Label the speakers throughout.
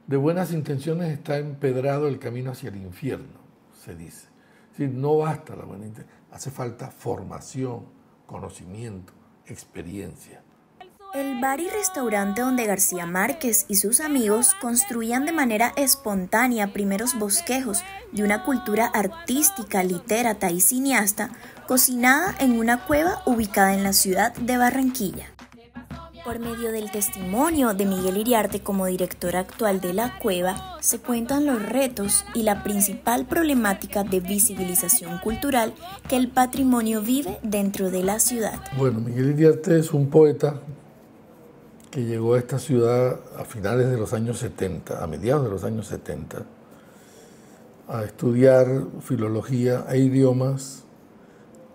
Speaker 1: de buenas intenciones está empedrado el camino hacia el infierno, se dice. Es decir, no basta la buena intención, hace falta formación, conocimiento, experiencia.
Speaker 2: El bar y restaurante donde García Márquez y sus amigos construían de manera espontánea primeros bosquejos de una cultura artística, literata y cineasta cocinada en una cueva ubicada en la ciudad de Barranquilla. Por medio del testimonio de Miguel Iriarte como director actual de la cueva, se cuentan los retos y la principal problemática de visibilización cultural que el patrimonio vive dentro de la ciudad.
Speaker 1: Bueno, Miguel Iriarte es un poeta que llegó a esta ciudad a finales de los años 70, a mediados de los años 70, a estudiar filología e idiomas,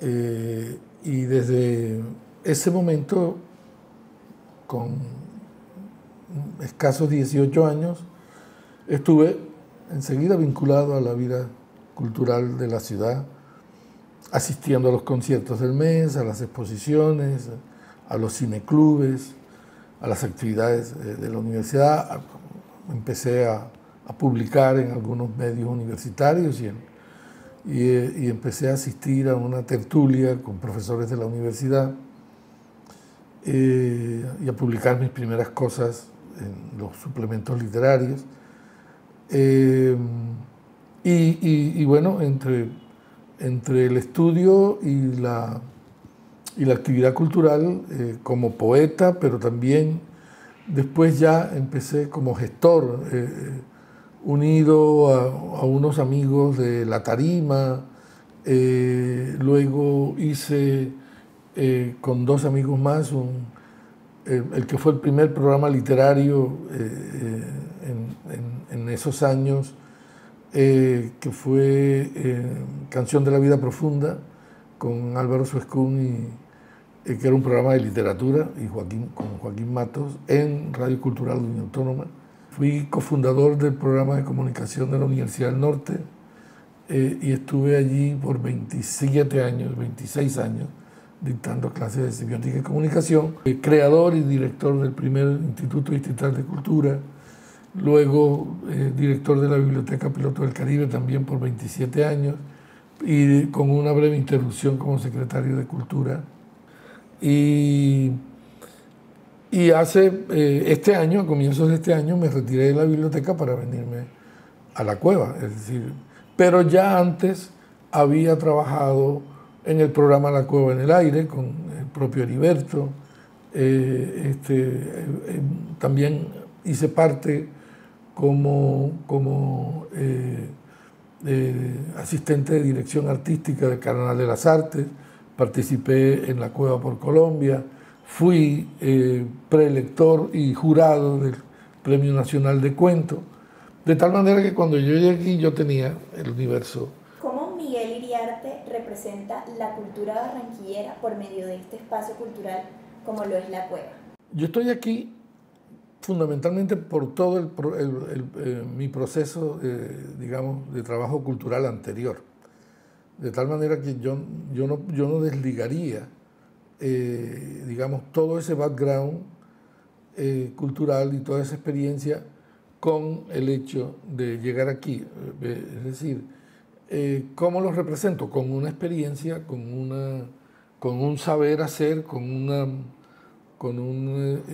Speaker 1: y desde ese momento, con escasos 18 años, estuve enseguida vinculado a la vida cultural de la ciudad, asistiendo a los conciertos del mes, a las exposiciones, a los cineclubes, a las actividades de la universidad. Empecé a publicar en algunos medios universitarios y empecé a asistir a una tertulia con profesores de la universidad y a publicar mis primeras cosas en los suplementos literarios. Y bueno, entre el estudio y la actividad cultural como poeta, pero también después ya empecé como gestor, unido a unos amigos de La Tarima. Luego hice con dos amigos más el que fue el primer programa literario en esos años, que fue Canción de la Vida Profunda, con Álvaro Suescún, que era un programa de literatura, y con Joaquín Matos, en Radio Cultural de Unión Autónoma. Fui cofundador del programa de comunicación de la Universidad del Norte, y estuve allí por 27 años, 26 años, dictando clases de semiótica y comunicación, creador y director del primer Instituto Distrital de Cultura, luego director de la Biblioteca Piloto del Caribe también por 27 años, y con una breve interrupción como secretario de Cultura. Y hace este año, a comienzos de este año, me retiré de la biblioteca para venirme a la cueva. Es decir, pero ya antes había trabajado en el programa La Cueva en el Aire con el propio Heriberto. También hice parte como asistente de dirección artística del Carnaval de las Artes. Participé en La Cueva por Colombia, fui prelector y jurado del Premio Nacional de Cuento, de tal manera que cuando yo llegué aquí yo tenía el universo.
Speaker 2: ¿Cómo Miguel Iriarte representa la cultura barranquillera por medio de este espacio cultural como lo es La Cueva?
Speaker 1: Yo estoy aquí fundamentalmente por todo mi proceso, digamos, de trabajo cultural anterior. De tal manera que yo no desligaría, digamos, todo ese background cultural y toda esa experiencia con el hecho de llegar aquí. Es decir, ¿cómo los represento? Con una experiencia, con un saber hacer, con un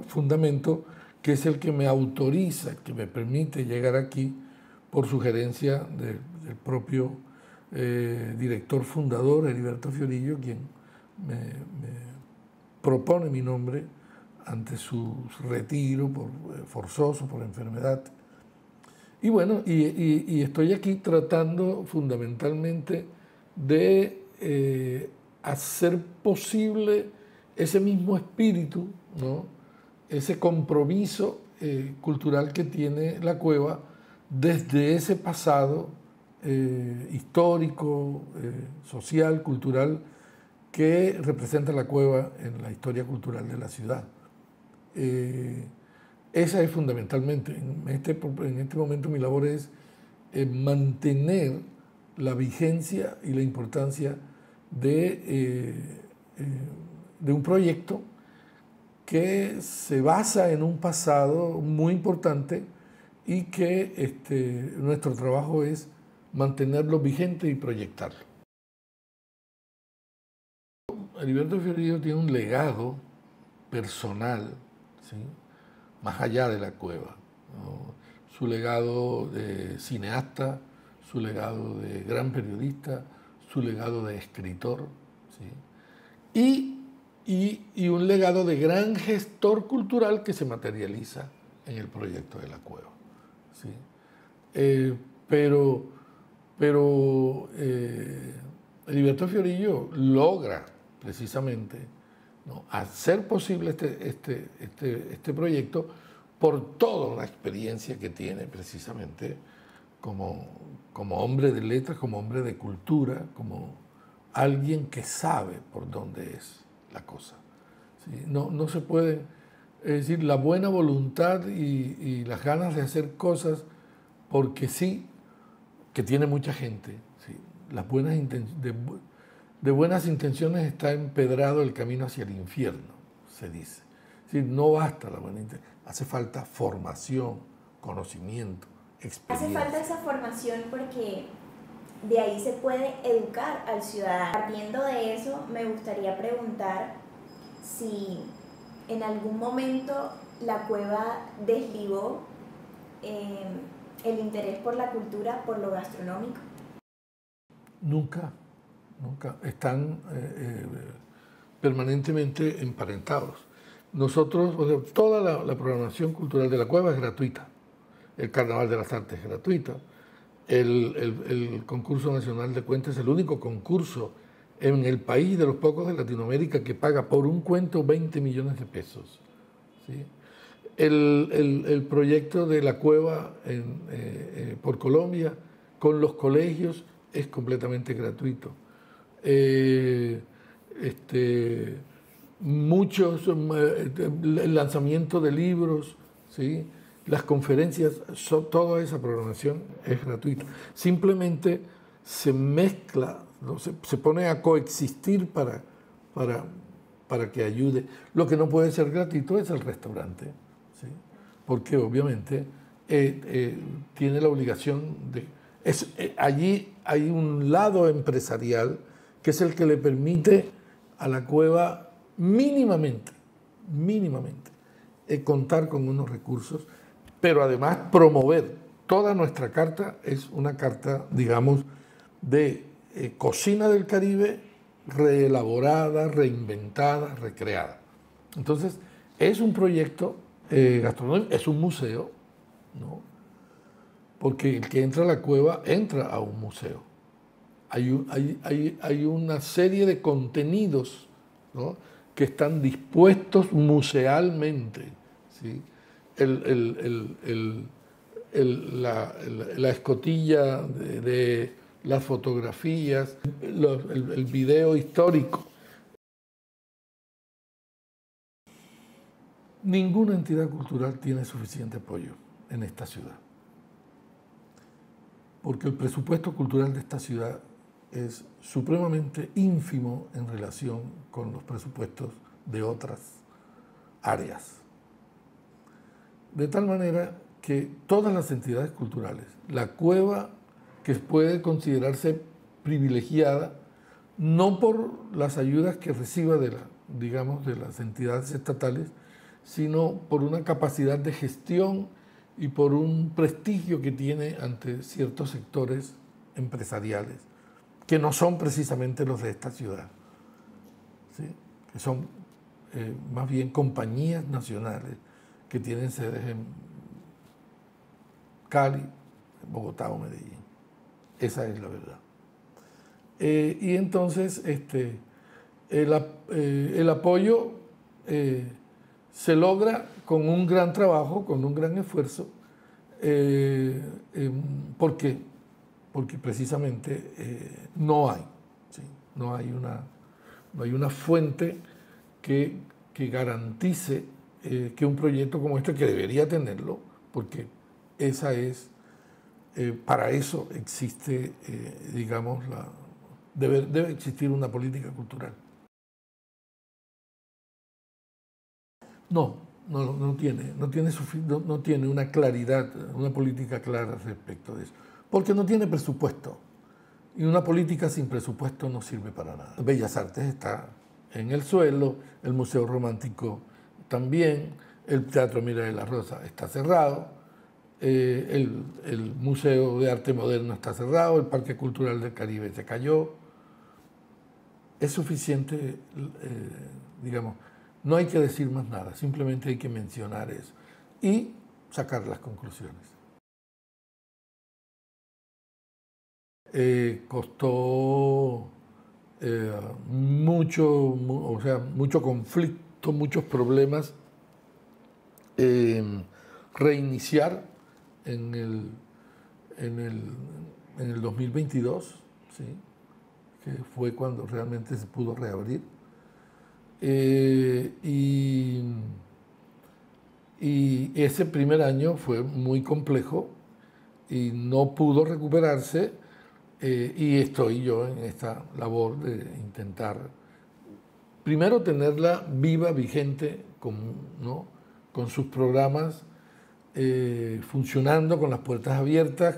Speaker 1: fundamento que es el que me autoriza, que me permite llegar aquí por sugerencia del propio director fundador, Heriberto Fiorillo, quien me propone mi nombre ante su retiro forzoso por enfermedad. Y bueno, y estoy aquí tratando fundamentalmente de hacer posible ese mismo espíritu, ¿no? Ese compromiso cultural que tiene la cueva desde ese pasado histórico, social, cultural, que representa la cueva en la historia cultural de la ciudad. Esa es fundamentalmente, en este momento mi labor es mantener la vigencia y la importancia de un proyecto que se basa en un pasado muy importante y que nuestro trabajo es mantenerlo vigente y proyectarlo. Heriberto Fiorillo tiene un legado personal, ¿sí?, más allá de la cueva, ¿no? Su legado de cineasta, su legado de gran periodista, su legado de escritor, ¿sí?, y un legado de gran gestor cultural que se materializa en el proyecto de la cueva, ¿sí? Pero Heriberto Fiorillo logra precisamente, ¿no?, hacer posible este proyecto por toda la experiencia que tiene precisamente como hombre de letras, como hombre de cultura, como alguien que sabe por dónde es la cosa, ¿sí? No se puede, es decir, la buena voluntad y las ganas de hacer cosas porque sí, que tiene mucha gente, ¿sí? Las buenas de buenas intenciones está empedrado el camino hacia el infierno, se dice. ¿Sí? No basta la buena intención, hace falta formación, conocimiento, experiencia.
Speaker 2: Hace falta esa formación porque de ahí se puede educar al ciudadano. Partiendo de eso, me gustaría preguntar si en algún momento la cueva desligó el interés por la cultura, por lo gastronómico.
Speaker 1: Nunca, nunca. Están permanentemente emparentados. Nosotros, o sea, toda la programación cultural de la cueva es gratuita. El Carnaval de las Artes es gratuito. El Concurso Nacional de Cuentos es el único concurso en el país de los pocos de Latinoamérica que paga por un cuento 20 millones de pesos, ¿sí? El proyecto de la cueva por Colombia con los colegios es completamente gratuito. El lanzamiento de libros, ¿sí?, las conferencias, toda esa programación es gratuita. Simplemente se mezcla, ¿no?, se pone a coexistir para que ayude. Lo que no puede ser gratuito es el restaurante, ¿sí?, porque obviamente tiene la obligación de... allí hay un lado empresarial que es el que le permite a la cueva mínimamente contar con unos recursos, pero además promover. Toda nuestra carta es una carta, digamos, de cocina del Caribe reelaborada, reinventada, recreada. Entonces, es un proyecto gastronómico, es un museo, ¿no?, porque el que entra a la cueva entra a un museo. Hay una serie de contenidos, ¿no?, que están dispuestos musealmente, ¿sí? La escotilla de las fotografías, el video histórico. Ninguna entidad cultural tiene suficiente apoyo en esta ciudad, porque el presupuesto cultural de esta ciudad es supremamente ínfimo en relación con los presupuestos de otras áreas. De tal manera que todas las entidades culturales, la cueva, que puede considerarse privilegiada, no por las ayudas que reciba de las entidades estatales, sino por una capacidad de gestión y por un prestigio que tiene ante ciertos sectores empresariales, que no son precisamente los de esta ciudad, ¿sí?, que son más bien compañías nacionales que tienen sedes en Cali, Bogotá o Medellín. Esa es la verdad. Y entonces el apoyo se logra con un gran trabajo, con un gran esfuerzo, porque precisamente no hay, ¿sí?, no hay una fuente que garantice que un proyecto como este, que debería tenerlo, porque para eso existe, debe existir una política cultural. No tiene una claridad, una política clara respecto de eso, porque no tiene presupuesto, y una política sin presupuesto no sirve para nada. Bellas Artes está en el suelo, el Museo Romántico también, el Teatro Mira de la Rosa está cerrado, el Museo de Arte Moderno está cerrado, el Parque Cultural del Caribe se cayó. Es suficiente, digamos, no hay que decir más nada, simplemente hay que mencionar eso y sacar las conclusiones. Costó mucho conflicto, muchos problemas, reiniciar en el 2022, ¿sí? Que fue cuando realmente se pudo reabrir. Y ese primer año fue muy complejo y no pudo recuperarse, y estoy yo en esta labor de intentar primero tenerla viva, vigente, con sus programas, funcionando, con las puertas abiertas,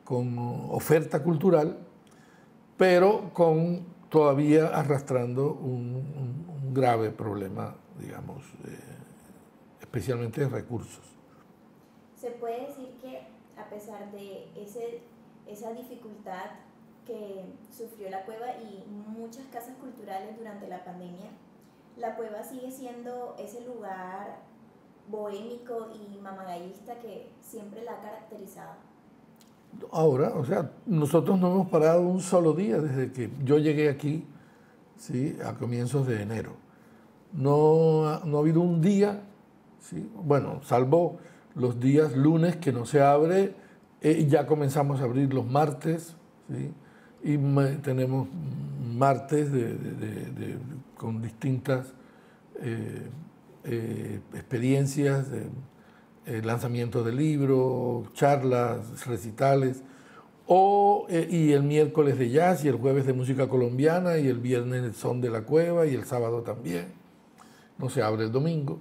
Speaker 1: con oferta cultural, pero todavía arrastrando un grave problema, digamos, especialmente de recursos.
Speaker 2: ¿Se puede decir que a pesar de esa dificultad que sufrió la Cueva y muchas casas culturales durante la pandemia, la Cueva sigue siendo ese lugar bohémico y mamagallista que siempre la ha caracterizado?
Speaker 1: Ahora, nosotros no hemos parado un solo día desde que yo llegué aquí, ¿sí? A comienzos de enero. No ha habido un día, ¿sí? Bueno, salvo los días lunes que no se abre, ya comenzamos a abrir los martes, ¿sí? Y tenemos martes con distintas experiencias, lanzamientos de libros, charlas, recitales, y el miércoles de jazz, y el jueves de música colombiana, y el viernes el son de la Cueva, y el sábado también. No se abre el domingo.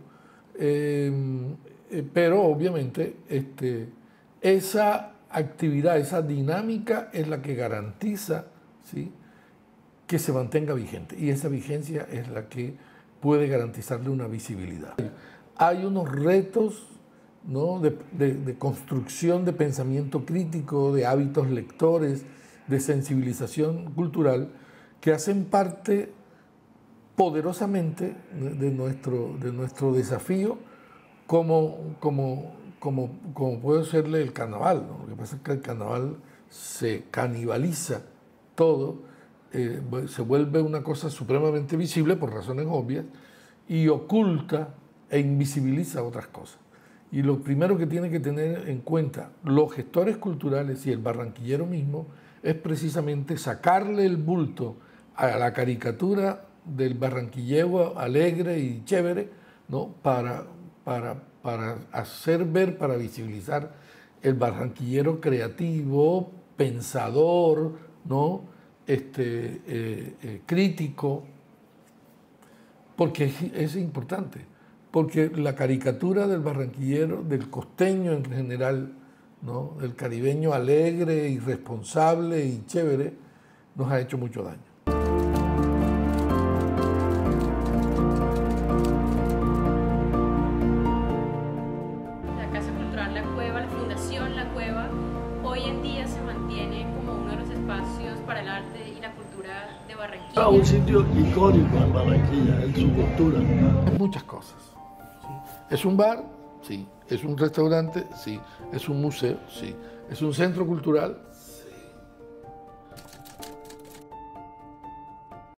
Speaker 1: Pero obviamente esa actividad, esa dinámica es la que garantiza, ¿sí?, que se mantenga vigente, y esa vigencia es la que puede garantizarle una visibilidad. Hay unos retos, ¿no?, de construcción de pensamiento crítico, de hábitos lectores, de sensibilización cultural, que hacen parte poderosamente de nuestro desafío, como puede serle el carnaval, ¿no? Lo que pasa es que el carnaval se canibaliza todo, se vuelve una cosa supremamente visible por razones obvias y oculta e invisibiliza otras cosas. Y lo primero que tienen que tener en cuenta los gestores culturales y el barranquillero mismo es precisamente sacarle el bulto a la caricatura del barranquillero alegre y chévere, ¿no?, para hacer ver, para visibilizar el barranquillero creativo, pensador, ¿no?, crítico, porque es importante. Porque la caricatura del barranquillero, del costeño en general, ¿no?, del caribeño alegre, irresponsable y chévere, nos ha hecho mucho daño.
Speaker 3: La Casa Cultural La Cueva, la Fundación La Cueva, hoy en día se mantiene como uno de los espacios para el arte y la cultura de Barranquilla.
Speaker 4: Un sitio icónico en Barranquilla, en su cultura.
Speaker 1: Muchas cosas. ¿Es un bar? Sí. ¿Es un restaurante? Sí. ¿Es un museo? Sí. ¿Es un centro cultural?